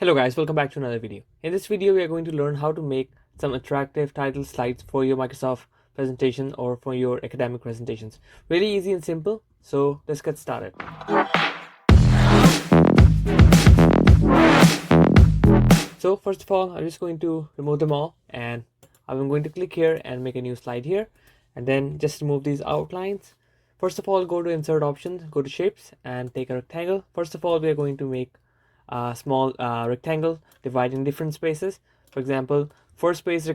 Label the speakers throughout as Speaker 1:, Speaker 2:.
Speaker 1: Hello guys, welcome back to another video. In this video, we are going to learn how to make some attractive title slides for your Microsoft presentation or for your academic presentations. Really easy and simple, so let's get started. So first of all, I'm just going to remove them all and I'm going to click here and make a new slide here and then just remove these outlines. First of all, go to insert options, go to shapes and take a rectangle. First of all, we are going to make a small rectangle divided in different spaces. For example, first space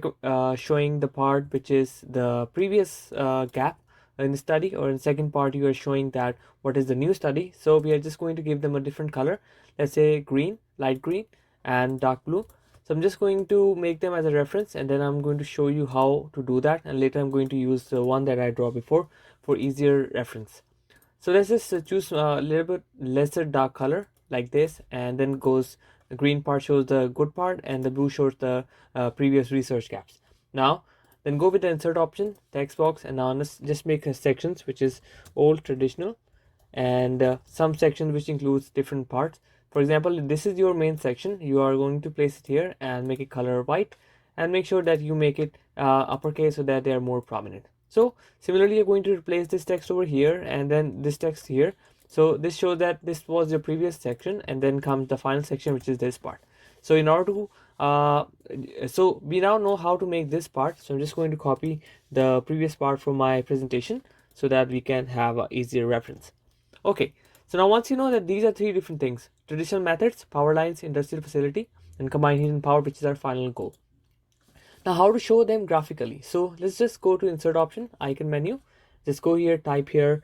Speaker 1: showing the part which is the previous gap in the study, or in the second part you are showing that what is the new study. So we are just going to give them a different color, let's say green, light green and dark blue. So I'm just going to make them as a reference and then I'm going to show you how to do that, and later I'm going to use the one that I draw before for easier reference. So let's just choose a little bit lesser dark color like this, and then goes the green part shows the good part and the blue shows the previous research gaps. Now then go with the insert option, text box, and now let's just make sections which is old traditional and some sections which includes different parts. For example, this is your main section. You are going to place it here and make it color white and make sure that you make it uppercase so that they are more prominent. So similarly, you're going to replace this text over here and then this text here. So this shows that this was your previous section, and then comes the final section, which is this part. So in order to so we now know how to make this part. So I'm just going to copy the previous part from my presentation so that we can have an easier reference. Okay, so now once you know that these are three different things: traditional methods, power lines, industrial facility, and combined heat and power, which is our final goal. Now how to show them graphically? So let's just go to insert option, icon menu, just go here, type here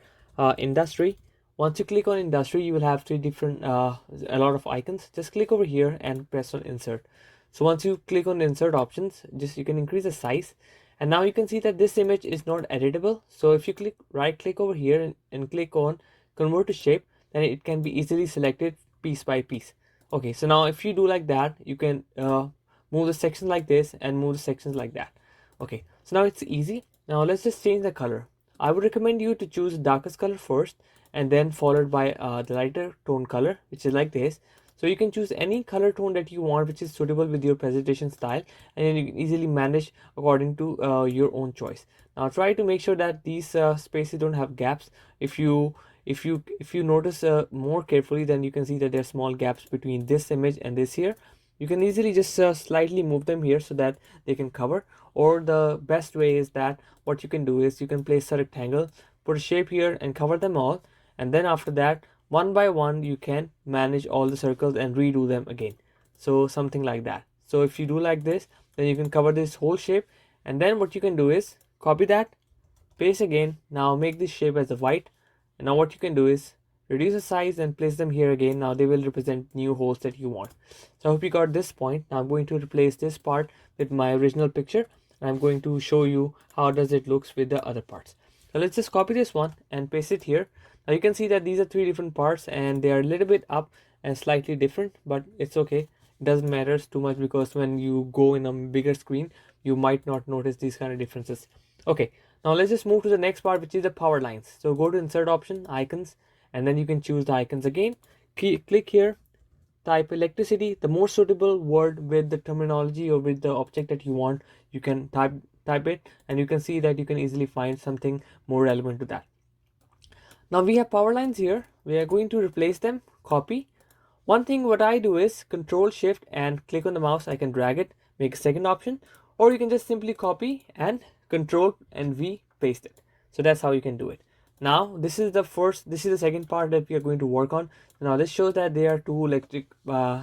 Speaker 1: industry. Once you click on industry, you will have three different a lot of icons. Just click over here and press on insert. So once you click on insert options, just you can increase the size, and now you can see that this image is not editable. So if you right click over here and click on convert to shape, then it can be easily selected piece by piece. Okay, so now if you do like that, you can move the sections like this and move the sections like that. Okay, so now it's easy. Now let's just change the color. I would recommend you to choose the darkest color first and then followed by the lighter tone color, which is like this. So you can choose any color tone that you want which is suitable with your presentation style, and then you can easily manage according to your own choice. Now try to make sure that these spaces don't have gaps. If you notice more carefully, then you can see that there are small gaps between this image and this here. You can easily just slightly move them here so that they can cover. Or the best way is that what you can do is you can place a rectangle, put a shape here and cover them all, and then after that, one by one, you can manage all the circles and redo them again. So something like that. So if you do like this, then you can cover this whole shape, and then what you can do is copy that, paste again. Now make this shape as a white, and now what you can do is reduce the size and place them here again. Now they will represent new holes that you want. So I hope you got this point. Now I'm going to replace this part with my original picture, and I'm going to show you how does it looks with the other parts. So let's just copy this one and paste it here. Now you can see that these are three different parts and they are a little bit up and slightly different, but it's okay. It doesn't matter too much because when you go in a bigger screen, you might not notice these kind of differences. Okay, now let's just move to the next part, which is the power lines. So go to insert option, icons, and then you can choose the icons again. Click here, type electricity, the more suitable word with the terminology or with the object that you want. You can type it, and you can see that you can easily find something more relevant to that. Now we have power lines here. We are going to replace them, copy. One thing what I do is control shift and click on the mouse. I can drag it, make a second option, or you can just simply copy and control and V paste it. So that's how you can do it. Now this is the second part that we are going to work on. Now this shows that there are two electric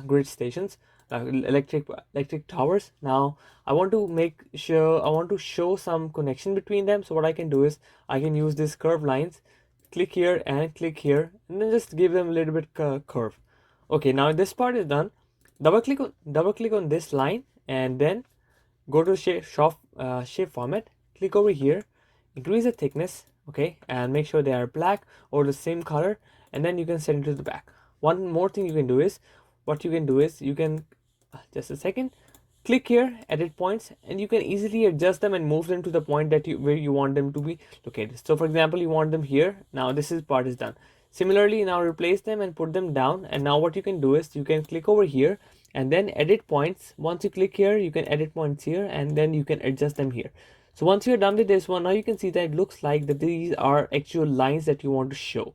Speaker 1: grid stations, electric towers. Now I want to show some connection between them. So what I can do is I can use these curved lines, click here and click here, and then just give them a little bit curve. Okay, now this part is done. Double click on this line and then go to shape format, click over here, increase the thickness, okay, and make sure they are black or the same color, and then you can send it to the back. One more thing you can do is you can just a second, click here, edit points, and you can easily adjust them and move them to the point that where you want them to be located. So for example, you want them here. Now this part is done. Similarly, now replace them and put them down, and now what you can do is you can click over here and then edit points. Once you click here, you can edit points here, and then you can adjust them here. So once you're done with this one, now you can see that it looks like that these are actual lines that you want to show.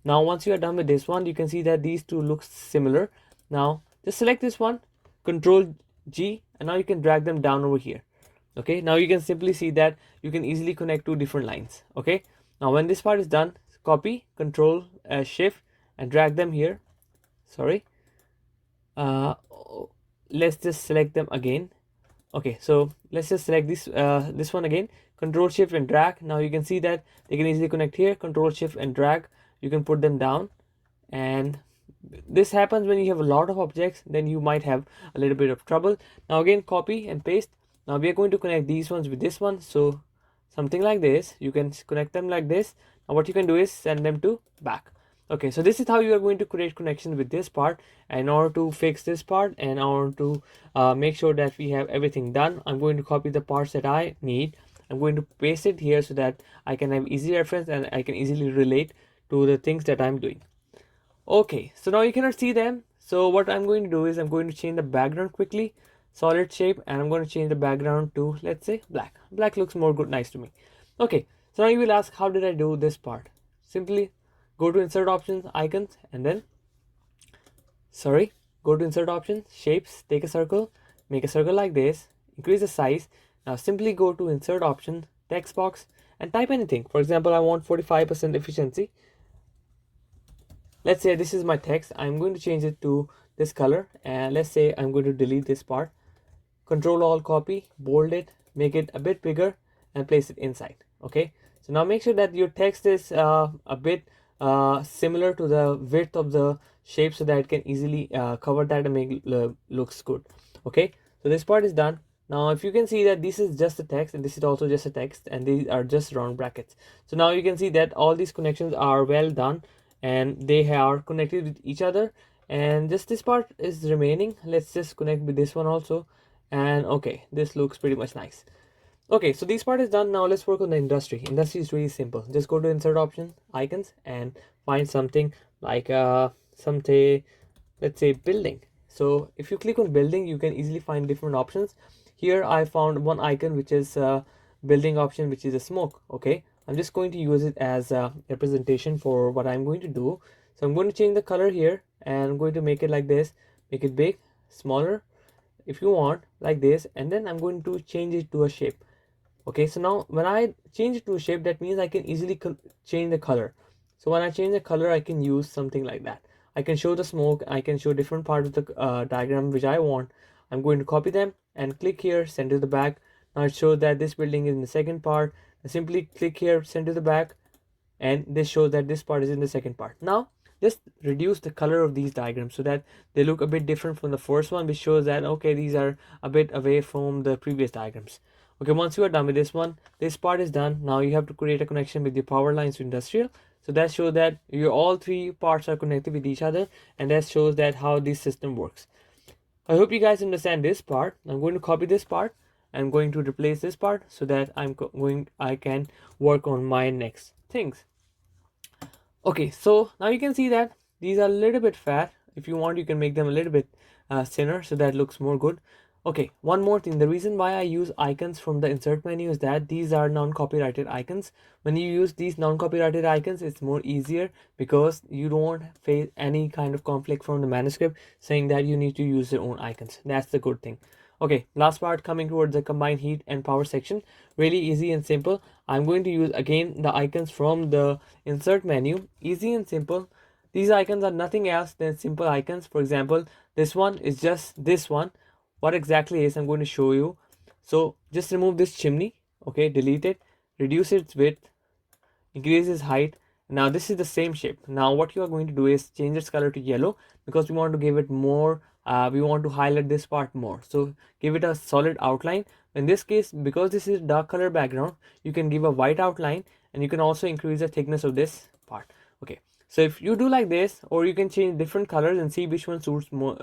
Speaker 1: Now once you are done with this one, you can see that these two look similar. Now just select this one, Control G, and now you can drag them down over here. Okay, now you can simply see that you can easily connect two different lines. Okay, now when this part is done, copy, Control Shift, and drag them here. Sorry, let's just select them again. Okay, so let's just select this one again, Control Shift and drag. Now you can see that they can easily connect here, Control Shift and drag, you can put them down. And this happens when you have a lot of objects, then you might have a little bit of trouble. Now again, copy and paste. Now we are going to connect these ones with this one, so something like this, you can connect them like this. Now what you can do is send them to back. Okay, so this is how you are going to create connections with this part. And in order to fix this part, and in order to make sure that we have everything done, I'm going to copy the parts that I need. I'm going to paste it here so that I can have easy reference and I can easily relate to the things that I'm doing. Okay, so now you cannot see them. So what I'm going to do is I'm going to change the background quickly, solid shape, and I'm going to change the background to, let's say, black. Black looks more good, nice to me. Okay, so now you will ask, how did I do this part? Simply go to insert options, icons, and then go to insert options, shapes, take a circle, make a circle like this, increase the size. Now simply go to insert option, text box, and type anything. For example, I want 45% efficiency. Let's say this is my text. I'm going to change it to this color, and let's say I'm going to delete this part. Control Alt copy, bold it, make it a bit bigger, and place it inside. Okay, so now make sure that your text is a bit similar to the width of the shape so that it can easily cover that and make it looks good. Okay, so this part is done. Now if you can see that this is just a text and this is also just a text, and these are just round brackets. So now you can see that all these connections are well done and they are connected with each other, and just this part is remaining. Let's just connect with this one also, and okay, this looks pretty much nice. Okay, so this part is done. Now let's work on the industry. Industry is really simple. Just go to insert option, icons, and find something like let's say building. So if you click on building, you can easily find different options. Here I found one icon which is building option, which is a smoke. Okay, I'm just going to use it as a representation for what I'm going to do. So I'm going to change the color here, and I'm going to make it like this, make it big, smaller if you want, like this, and then I'm going to change it to a shape. Okay, so now when I change it to a shape, that means I can easily change the color. So when I change the color, I can use something like that. I can show the smoke, I can show different part of the diagram which I want. I'm going to copy them and click here, send to the back. Now it shows that this building is in the second part. I simply click here, send to the back, and this shows that this part is in the second part. Now just reduce the color of these diagrams so that they look a bit different from the first one, which shows that okay, these are a bit away from the previous diagrams. Okay, once you are done with this one, this part is done. Now you have to create a connection with your power lines to industrial. So that shows that your all three parts are connected with each other, and that shows that how this system works. I hope you guys understand this part. I'm going to copy this part. I'm going to replace this part so that I can work on my next things. Okay, so now you can see that these are a little bit fat. If you want, you can make them a little bit thinner so that looks more good. Okay, one more thing. The reason why I use icons from the insert menu is that these are non-copyrighted icons. When you use these non-copyrighted icons, it's more easier because you don't face any kind of conflict from the manuscript saying that you need to use your own icons. That's the good thing. Okay, last part, coming towards the combined heat and power section. Really easy and simple. I'm going to use again the icons from the insert menu. Easy and simple. These icons are nothing else than simple icons. For example, this one is just this one. What exactly is, I'm going to show you. So just remove this chimney. Okay, delete it, reduce its width, increase its height. Now this is the same shape. Now what you are going to do is change its color to yellow because we want to give it more, we want to highlight this part more. So give it a solid outline. In this case, because this is dark color background, you can give a white outline, and you can also increase the thickness of this part. Okay, so if you do like this, or you can change different colors and see which one suits more,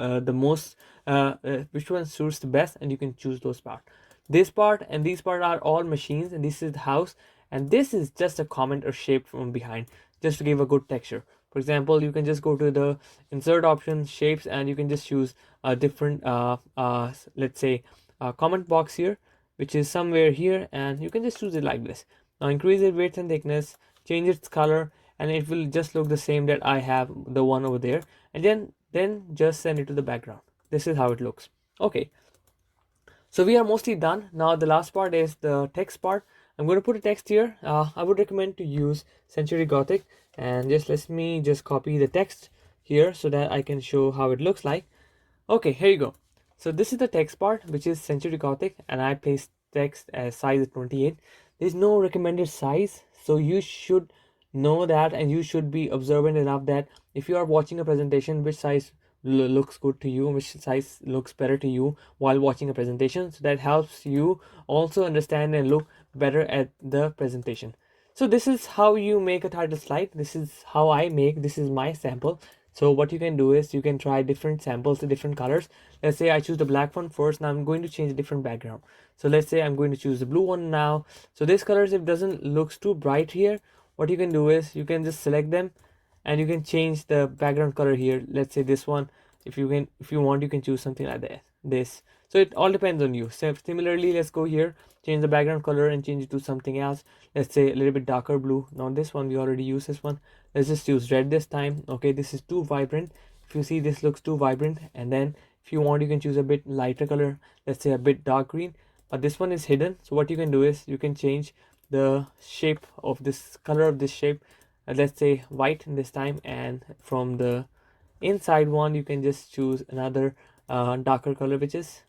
Speaker 1: which one suits the best, and you can choose those part. This part and these part are all machines, and this is the house, and this is just a comment or shape from behind just to give a good texture. For example, you can just go to the insert option, shapes, and you can just choose a different let's say comment box here, which is somewhere here, and you can just choose it like this. Now increase its width and thickness, change its color, and it will just look the same that I have the one over there. And then just send it to the background. This is how it looks. Okay, so we are mostly done. Now the last part is the text part. I'm going to put a text here. I would recommend to use Century Gothic, and just let me just copy the text here so that I can show how it looks like. Okay, here you go. So this is the text part, which is Century Gothic, and I placed text as size 28. There's no recommended size, so you should know that, and you should be observant enough that if you are watching a presentation, which size looks good to you, which size looks better to you while watching a presentation, so that helps you also understand and look better at the presentation. So this is how you make a title slide. This is how I make. This is my sample. So what you can do is you can try different samples to different colors. Let's say I choose the black one first. Now I'm going to change a different background. So let's say I'm going to choose the blue one now. So this colors, if it doesn't looks too bright here, what you can do is you can just select them, and you can change the background color here. Let's say this one. If you want, you can choose something like that. This. So it all depends on you. So similarly, let's go here, change the background color and change it to something else. Let's say a little bit darker blue. Now this one, we already used this one. Let's just use red this time. Okay, this is too vibrant. If you see, this looks too vibrant. And then if you want, you can choose a bit lighter color. Let's say a bit dark green. But this one is hidden. So what you can do is you can change the shape of this color of this shape. Let's say white this time, and from the inside one you can just choose another darker color, which is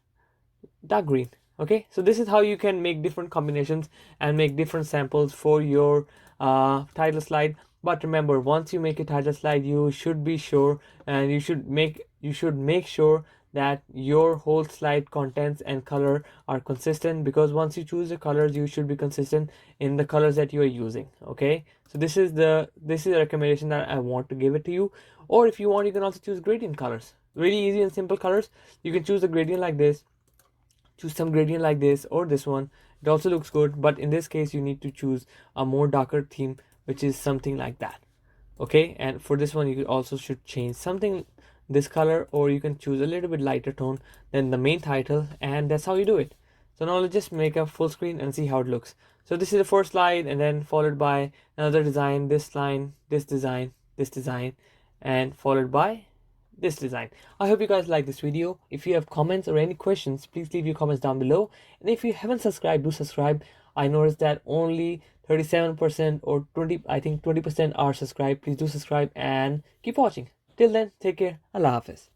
Speaker 1: dark green. Okay, so this is how you can make different combinations and make different samples for your title slide. But remember, once you make a title slide, you should be sure, and you should make sure that your whole slide contents and color are consistent, because once you choose the colors, you should be consistent in the colors that you are using. Okay, so this is a recommendation that I want to give it to you. Or if you want, you can also choose gradient colors. Really easy and simple colors. You can choose a gradient like this, choose some gradient like this, or this one. It also looks good, but in this case you need to choose a more darker theme, which is something like that. Okay, and for this one you also should change something this color, or you can choose a little bit lighter tone than the main title, and that's how you do it. So now let's just make a full screen and see how it looks. So this is the first slide, and then followed by another design, this line, this design, this design, and followed by this design. I hope you guys like this video. If you have comments or any questions, please leave your comments down below. And if you haven't subscribed, do subscribe. I noticed that only 37% or 20% are subscribed. Please do subscribe and keep watching. Till then, take care. Allah Hafiz.